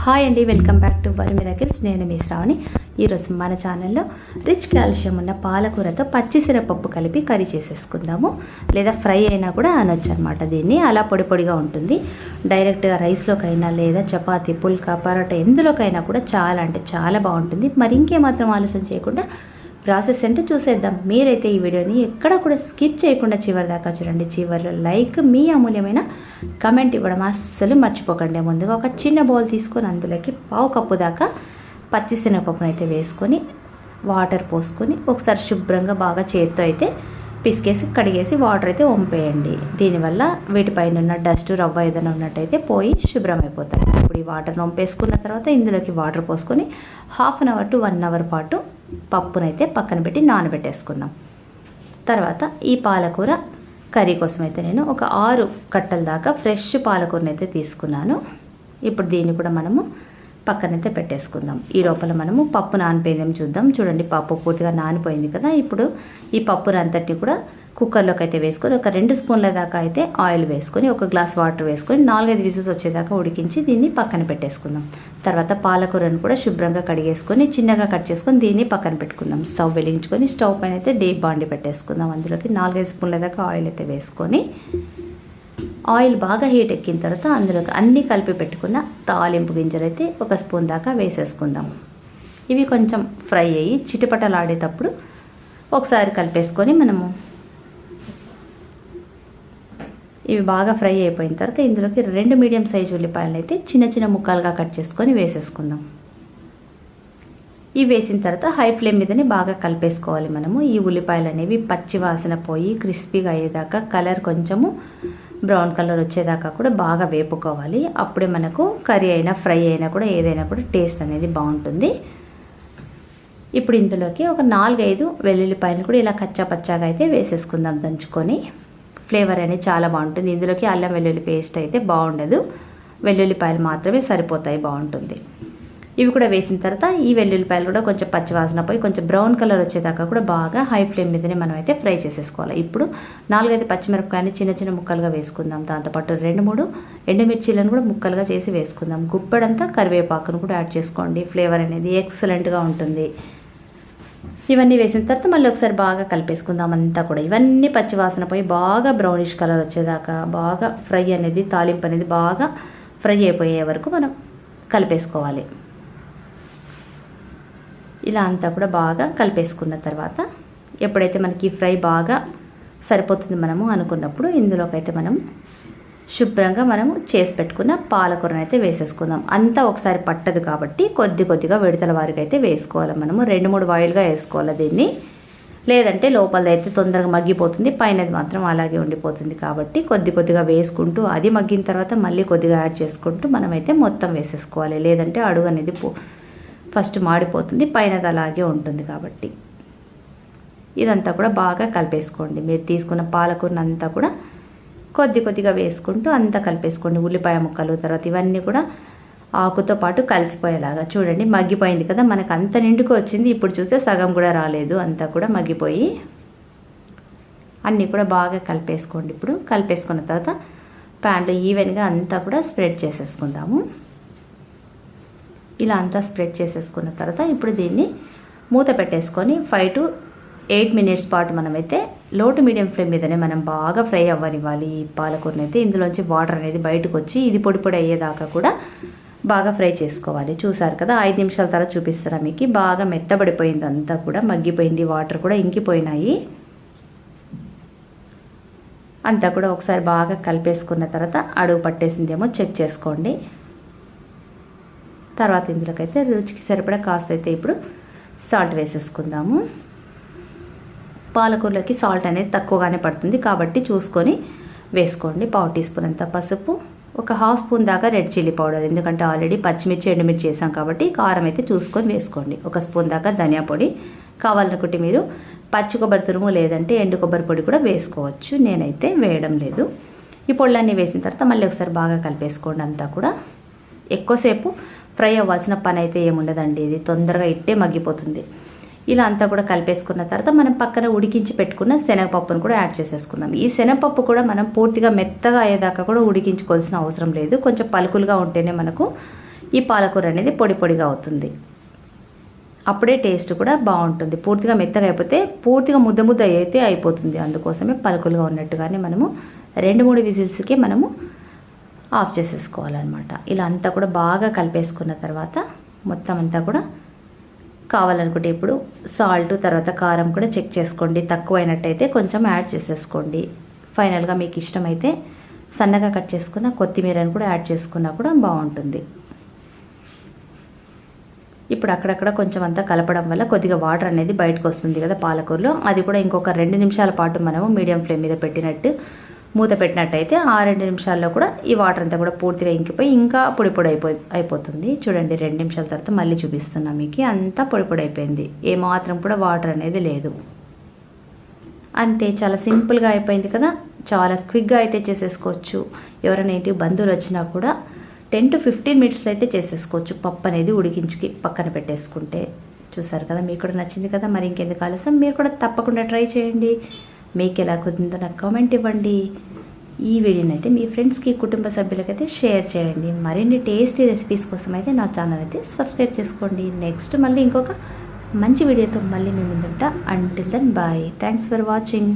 Hi అండి, welcome back to worry miracles. నేను మీ శ్రావణి. ఈరోజు మన ఛానల్లో రిచ్ కాల్షియం ఉన్న పాలకూరతో పచ్చిశనగపప్పు కలిపి కర్రీ చేసేసుకుందాము. లేదా ఫ్రై అయినా కూడా అనొచ్చు అనమాట. దీన్ని అలా పొడి పొడిగా ఉంటుంది. డైరెక్ట్గా రైస్లోకైనా లేదా చపాతీ, పుల్కా, పరోటా ఎందులోకైనా కూడా చాలా అంటే చాలా బాగుంటుంది. మరి ఇంకేమాత్రం ఆలస్యం చేయకుండా ప్రాసెస్ ఏంటో చూసేద్దాం. మీరైతే ఈ వీడియోని ఎక్కడ కూడా స్కిప్ చేయకుండా చివరి దాకా చూడండి. చివరిలో లైక్, మీ అమూల్యమైన కమెంట్ ఇవ్వడం అస్సలు మర్చిపోకండి. ముందుగా ఒక చిన్న బౌల్ తీసుకొని అందులోకి 1/2 కప్పు దాకా పచ్చిశనగపప్పును అయితే వేసుకొని వాటర్ పోసుకొని ఒకసారి శుభ్రంగా బాగా చేత్తో అయితే పిసికేసి కడిగేసి వాటర్ అయితే వంపేయండి. దీనివల్ల వీటిపైన ఉన్న డస్ట్, రవ్వ ఏదైనా ఉన్నట్టయితే పోయి శుభ్రం అయిపోతాయి. ఇప్పుడు ఈ వాటర్ వంపేసుకున్న తర్వాత ఇందులోకి వాటర్ పోసుకొని 1/2 అవర్ టు 1 అవర్ పాటు పప్పునైతే పక్కన పెట్టి నానబెట్టేసుకుందాం. తర్వాత ఈ పాలకూర కర్రీ కోసం అయితే నేను ఒక 6 కట్టల దాకా ఫ్రెష్ పాలకూరనైతే తీసుకున్నాను. ఇప్పుడు దీన్ని కూడా మనము పక్కనైతే పెట్టేసుకుందాం. ఈ లోపల మనము పప్పు నానిపోయిందేమో చూద్దాం. చూడండి, పప్పు పూర్తిగా నానిపోయింది కదా. ఇప్పుడు ఈ పప్పును అంతటిని కూడా కుక్కర్లోకి అయితే వేసుకొని ఒక 2 స్పూన్ల దాకా అయితే ఆయిల్ వేసుకొని ఒక గ్లాస్ వాటర్ వేసుకొని 4-5 విజిల్స్ వచ్చేదాకా ఉడికించి దీన్ని పక్కన పెట్టేసుకుందాం. తర్వాత పాలకూరను కూడా శుభ్రంగా కడిగేసుకొని చిన్నగా కట్ చేసుకొని దీన్ని పక్కన పెట్టుకుందాం. స్టవ్ వెలిగించుకొని స్టవ్ పైన అయితే డీప్ బాండి పెట్టేసుకుందాం. అందులోకి 4-5 స్పూన్ల దాకా ఆయిల్ అయితే వేసుకొని ఆయిల్ బాగా హీట్ ఎక్కిన తర్వాత అందులోకి అన్నీ కలిపి పెట్టుకున్న తాలింపు గింజలు అయితే 1 స్పూన్ దాకా వేసేసుకుందాం. ఇవి కొంచెం ఫ్రై అయ్యి చిటపటలాడేటప్పుడు ఒకసారి కలిపేసుకొని మనము ఇవి బాగా ఫ్రై అయిపోయిన తర్వాత ఇందులోకి 2 మీడియం సైజు ఉల్లిపాయలను అయితే చిన్న చిన్న ముక్కలుగా కట్ చేసుకొని వేసేసుకుందాం. ఇవి వేసిన తర్వాత హై ఫ్లేమ్ మీదనే బాగా కలిపేసుకోవాలి మనము. ఈ ఉల్లిపాయలు అనేవి పచ్చి వాసన పోయి క్రిస్పీగా అయ్యేదాకా, కలర్ కొంచెము బ్రౌన్ కలర్ వచ్చేదాకా కూడా బాగా వేపుకోవాలి. అప్పుడే మనకు కర్రీ అయినా ఫ్రై అయినా కూడా ఏదైనా కూడా టేస్ట్ అనేది బాగుంటుంది. ఇప్పుడు ఇందులోకి ఒక 4-5 వెల్లుల్లిపాయలు కూడా ఇలా కచ్చా పచ్చాగా అయితే వేసేసుకుందాం దంచుకొని. ఫ్లేవర్ అనేది చాలా బాగుంటుంది. ఇందులోకి అల్లం వెల్లుల్లి పేస్ట్ అయితే బాగుండదు, వెల్లుల్లిపాయలు మాత్రమే సరిపోతాయి, బాగుంటుంది. ఇవి కూడా వేసిన తర్వాత ఈ వెల్లుల్లిపాయలు కూడా కొంచెం పచ్చివాసన పోయి కొంచెం బ్రౌన్ కలర్ వచ్చేదాకా కూడా బాగా హై ఫ్లేమ్ మీదనే మనం అయితే ఫ్రై చేసేసుకోవాలి. ఇప్పుడు 4-5 పచ్చిమిరపకాయలు చిన్న చిన్న ముక్కలుగా వేసుకుందాం. దాంతోపాటు 2-3 ఎండుమిర్చీలను కూడా ముక్కలుగా చేసి వేసుకుందాం. గుప్పెడంతా కరివేపాకును కూడా యాడ్ చేసుకోండి. ఫ్లేవర్ అనేది ఎక్సలెంట్గా ఉంటుంది. ఇవన్నీ వేసిన తర్వాత మళ్ళీ ఒకసారి బాగా కలిపేసుకుందాం అంతా కూడా. ఇవన్నీ పచ్చివాసన పోయి బాగా బ్రౌనిష్ కలర్ వచ్చేదాకా బాగా ఫ్రై అనేది, తాలింపు అనేది బాగా ఫ్రై అయిపోయే వరకు మనం కలిపేసుకోవాలి. ఇలా అంతా కూడా బాగా కలిపేసుకున్న తర్వాత ఎప్పుడైతే మనకి ఫ్రై బాగా సరిపోతుంది మనము అనుకున్నప్పుడు ఇందులోకైతే మనం శుభ్రంగా మనము చేసి పెట్టుకున్న పాలకూరను అయితే వేసేసుకుందాం. అంతా ఒకసారి పట్టదు కాబట్టి కొద్ది కొద్దిగా విడతల వారికి అయితే వేసుకోవాలి. మనము 2-3 వాయిల్గా వేసుకోవాలి దీన్ని. లేదంటే లోపలదైతే తొందరగా మగ్గిపోతుంది, పైనది మాత్రం అలాగే ఉండిపోతుంది. కాబట్టి కొద్ది కొద్దిగా వేసుకుంటూ అది మగ్గిన తర్వాత మళ్ళీ కొద్దిగా యాడ్ చేసుకుంటూ మనమైతే మొత్తం వేసేసుకోవాలి. లేదంటే అడుగు అనేది ఫస్ట్ మాడిపోతుంది, పైనది అలాగే ఉంటుంది. కాబట్టి ఇదంతా కూడా బాగా కలిపేసుకోండి. మీరు తీసుకున్న పాలకూరను అంతా కూడా కొద్ది కొద్దిగా వేసుకుంటూ అంతా కలిపేసుకోండి. ఉల్లిపాయ ముక్కలు తర్వాత ఇవన్నీ కూడా ఆకుతో పాటు కలిసిపోయేలాగా. చూడండి, మగ్గిపోయింది కదా, మనకు అంత నిండుకు వచ్చింది. ఇప్పుడు చూస్తే సగం కూడా రాలేదు, అంతా కూడా మగ్గిపోయి అన్నీ కూడా బాగా కలిపేసుకోండి. ఇప్పుడు కలిపేసుకున్న తర్వాత ప్యాన్లో ఈవెన్గా అంతా కూడా స్ప్రెడ్ చేసేసుకుందాము. ఇలా అంతా స్ప్రెడ్ చేసేసుకున్న తర్వాత ఇప్పుడు దీన్ని మూత పెట్టేసుకొని 5 to 8 మినిట్స్ పాటు మనమైతే లో టు మీడియం ఫ్లేమ్ మీదనే మనం బాగా ఫ్రై అవ్వనివ్వాలి. ఈ పాలకూరని అయితే ఇందులోంచి వాటర్ అనేది బయటకు వచ్చి ఇది పొడి పొడి అయ్యేదాకా కూడా బాగా ఫ్రై చేసుకోవాలి. చూసారు కదా, 5 నిమిషాల తర్వాత చూపిస్తారా మీకు. బాగా మెత్తబడిపోయింది, అంతా కూడా మగ్గిపోయింది, వాటర్ కూడా ఇంకిపోయినాయి. అంతా కూడా ఒకసారి బాగా కలిపేసుకున్న తర్వాత అడుగు పట్టేసిందేమో చెక్ చేసుకోండి. తర్వాత ఇందులోకైతే రుచికి సరిపడా కాస్త అయితే ఇప్పుడు సాల్ట్ వేసేసుకుందాము. పాలకూరలోకి సాల్ట్ అనేది తక్కువగానే పడుతుంది కాబట్టి చూసుకొని వేసుకోండి. 1/4 టీ స్పూన్ అంత పసుపు, ఒక 1/2 స్పూన్ దాకా రెడ్ చిల్లీ పౌడర్, ఎందుకంటే ఆల్రెడీ పచ్చిమిర్చి ఎండుమిర్చి చేసాం కాబట్టి కారం అయితే చూసుకొని వేసుకోండి. 1 స్పూన్ దాకా ధనియా పొడి, కావాలనుకుంటే మీరు పచ్చి కొబ్బరి తురుము లేదంటే ఎండు కొబ్బరి పొడి కూడా వేసుకోవచ్చు. నేనైతే వేయడం లేదు. ఈ పొళ్ళన్నీ వేసిన తర్వాత మళ్ళీ ఒకసారి బాగా కలిపేసుకోండి. అంతా కూడా ఎక్కువసేపు ఫ్రై అవ్వాల్సిన పని అయితే ఏముండదండి, ఇది తొందరగా ఇట్టే మగ్గిపోతుంది. ఇలా అంతా కూడా కలిపేసుకున్న తర్వాత మనం పక్కన ఉడికించి పెట్టుకున్న శనగపప్పును కూడా యాడ్ చేసేసుకుందాం. ఈ శనగపప్పు కూడా మనం పూర్తిగా మెత్తగా అయ్యేదాకా కూడా ఉడికించుకోవాల్సిన అవసరం లేదు. కొంచెం పలుకులుగా ఉంటేనే మనకు ఈ పాలకూర అనేది పొడి పొడిగా అవుతుంది. అప్పుడే టేస్ట్ కూడా బాగుంటుంది. పూర్తిగా మెత్తగా అయిపోతే పూర్తిగా ముద్ద ముద్ద అయితే అయిపోతుంది. అందుకోసమే పలుకులుగా ఉన్నట్టుగానే మనము 2-3 విజిల్స్కి మనము ఆఫ్ చేసేసుకోవాలన్నమాట. ఇలా అంతా కూడా బాగా కలిపేసుకున్న తర్వాత మొత్తం అంతా కూడా కావాలనుకుంటే ఇప్పుడు సాల్ట్ తర్వాత కారం కూడా చెక్ చేసుకోండి. తక్కువైనట్టయితే కొంచెం యాడ్ చేసేసుకోండి. ఫైనల్గా మీకు ఇష్టమైతే సన్నగా కట్ చేసుకున్న కొత్తిమీరను కూడా యాడ్ చేసుకున్నా కూడా బాగుంటుంది. ఇప్పుడు అక్కడక్కడ కొంచెం అంతా కలపడం వల్ల కొద్దిగా వాటర్ అనేది బయటకు వస్తుంది కదా పాలకూరలో. అది కూడా ఇంకొక 2 నిమిషాల పాటు మనము మీడియం ఫ్లేమ్ మీద మూత పెట్టినట్టయితే ఆ 2 నిమిషాల్లో కూడా ఈ వాటర్ అంతా కూడా పూర్తిగా ఇంకిపోయి ఇంకా పొడి పొడి అయిపోతుంది. చూడండి 2 నిమిషాల తర్వాత మళ్ళీ చూపిస్తున్నా మీకు. అంతా పొడి పొడి అయిపోయింది. ఏమాత్రం కూడా వాటర్ అనేది లేదు. అంతే, చాలా సింపుల్గా అయిపోయింది కదా. చాలా క్విక్గా అయితే చేసేసుకోవచ్చు. ఎవరైనా ఇంటికి బంధువులు వచ్చినా కూడా 10 to 15 మినిట్స్లో అయితే చేసేసుకోవచ్చు. పప్పు అనేది ఉడికించి పక్కన పెట్టేసుకుంటే. చూసారు కదా, మీకు కూడా నచ్చింది కదా. మరి ఇంకెందుకు ఆలస్యం, మీరు కూడా తప్పకుండా ట్రై చేయండి. మీకు ఎలా కుదిరిందో నాకు కామెంట్ ఇవ్వండి. ఈ వీడియోని అయితే మీ ఫ్రెండ్స్కి, కుటుంబ సభ్యులకైతే షేర్ చేయండి. మరిన్ని టేస్టీ రెసిపీస్ కోసం అయితే నా ఛానల్ అయితే సబ్స్క్రైబ్ చేసుకోండి. నెక్స్ట్ మళ్ళీ ఇంకొక మంచి వీడియోతో మళ్ళీ మీ ముందుంటా. Until then bye. Thanks for watching.